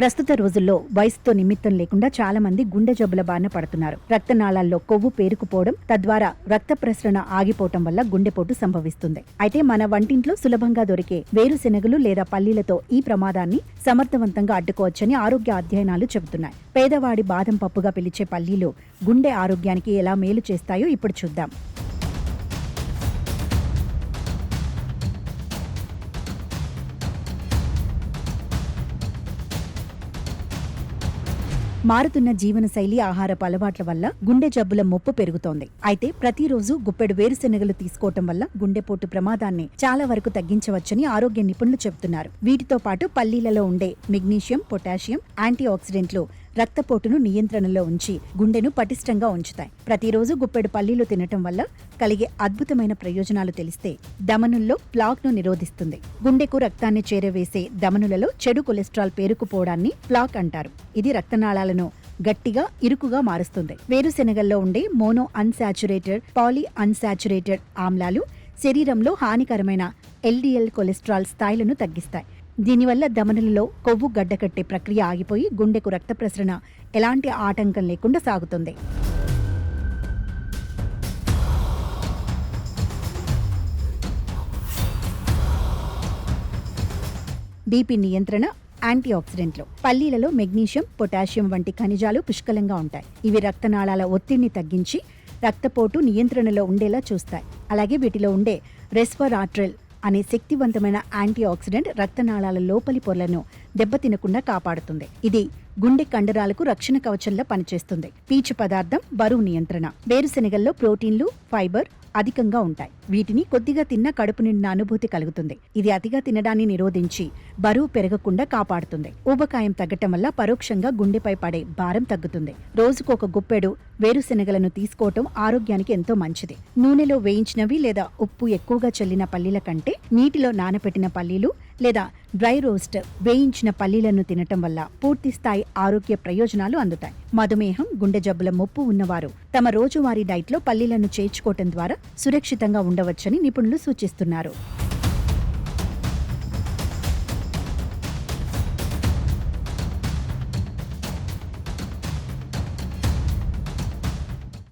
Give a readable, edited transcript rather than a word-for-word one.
ప్రస్తుత రోజుల్లో వయసుతో నిమిత్తం లేకుండా చాలా మంది గుండె జబ్బుల బారిన పడుతున్నారు. రక్తనాళాల్లో కొవ్వు పేరుకుపోవడం, తద్వారా రక్త ప్రసరణ ఆగిపోవటం వల్ల గుండెపోటు సంభవిస్తుంది. అయితే మన వంటింట్లో సులభంగా దొరికే వేరుశెనగలు లేదా పల్లీలతో ఈ ప్రమాదాన్ని సమర్థవంతంగా అడ్డుకోవచ్చని ఆరోగ్య అధ్యయనాలు చెబుతున్నాయి. పేదవాడి బాదం పప్పుగా పిలిచే పల్లీలు గుండె ఆరోగ్యానికి ఎలా మేలు చేస్తాయో ఇప్పుడు చూద్దాం. మారుతున్న జీవనశైలి, ఆహారపు అలవాట్ల వల్ల గుండె జబ్బుల ముప్పు పెరుగుతోంది. అయితే ప్రతిరోజు గుప్పెడు వేరుశెనగలు తీసుకోవటం వల్ల గుండెపోటు ప్రమాదాన్ని చాలా వరకు తగ్గించవచ్చని ఆరోగ్య నిపుణులు చెబుతున్నారు. వీటితో పాటు పల్లీలలో ఉండే మెగ్నీషియం, పొటాషియం, యాంటీ ఆక్సిడెంట్లు రక్తపోటును నియంత్రణలో ఉంచి గుండెను పటిష్టంగా ఉంచుతాయి. ప్రతిరోజు గుప్పెడు పల్లీలు తినటం వల్ల కలిగే అద్భుతమైన ప్రయోజనాలు తెలిస్తే ధమనుల్లో ప్లాక్ ను నిరోధిస్తుంది. గుండెకు రక్తాన్ని చేరవేసే ధమనులలో చెడు కొలెస్ట్రాల్ పేరుకుపోవడాన్ని ప్లాక్ అంటారు. ఇది రక్తనాళాలను గట్టిగా, ఇరుకుగా మారుస్తుంది. వేరుశెనగల్లో ఉండే మోనో అన్సాచురేటెడ్, పాలీ అన్సాచురేటెడ్ ఆమ్లాలు శరీరంలో హానికరమైన ఎల్డిఎల్ కొలెస్ట్రాల్ స్థాయిలను తగ్గిస్తాయి. దీనివల్ల ధమనులలో కొవ్వు గడ్డకట్టే ప్రక్రియ ఆగిపోయి గుండెకు రక్త ప్రసరణ ఎలాంటి ఆటంకం లేకుండా సాగుతుంది. బీపీ నియంత్రణ, యాంటీ ఆక్సిడెంట్లు. పల్లీలలో మెగ్నీషియం, పొటాషియం వంటి ఖనిజాలు పుష్కలంగా ఉంటాయి. ఇవి రక్తనాళాల ఒత్తిడిని తగ్గించి రక్తపోటు నియంత్రణలో ఉండేలా చూస్తాయి. అలాగే వీటిలో ఉండే రెస్వరాట్రిల్ అనే శక్తివంతమైన యాంటీ ఆక్సిడెంట్ రక్తనాళాల లోపలి పొరలను దెబ్బతినకుండా కాపాడుతుంది. ఇది గుండె కండరాలకు రక్షణ కవచంలా పనిచేస్తుంది. పీచు పదార్థం, బరువు నియంత్రణ. వేరుశెనగల్లో ప్రోటీన్లు, ఫైబర్ అధికంగా ఉంటాయి. వీటిని కొద్దిగా తిన్న కడుపు నిండిన అనుభూతి కలుగుతుంది. ఇది అతిగా తినడాన్ని నిరోధించి బరువు పెరగకుండా కాపాడుతుంది. ఊబకాయం తగ్గటం వల్ల పరోక్షంగా గుండెపై పడే భారం తగ్గుతుంది. రోజుకు ఒక గుప్పెడు వేరుశెనగలను తీసుకోవటం ఆరోగ్యానికి ఎంతో మంచిది. నూనెలో వేయించినవి లేదా ఉప్పు ఎక్కువగా చల్లిన పల్లీల కంటే నీటిలో నానబెట్టిన పల్లీలు లేదా డ్రై రోస్ట్ వేయించిన పల్లీలను తినటం వల్ల పూర్తి స్థాయి ఆరోగ్య ప్రయోజనాలు అందుతాయి. మధుమేహం, గుండె జబ్బుల ముప్పు ఉన్నవారు తమ రోజువారీ డైట్లో పల్లీలను చేర్చుకోవటం ద్వారా సురక్షితంగా ఉండవచ్చని నిపుణులు సూచిస్తున్నారు.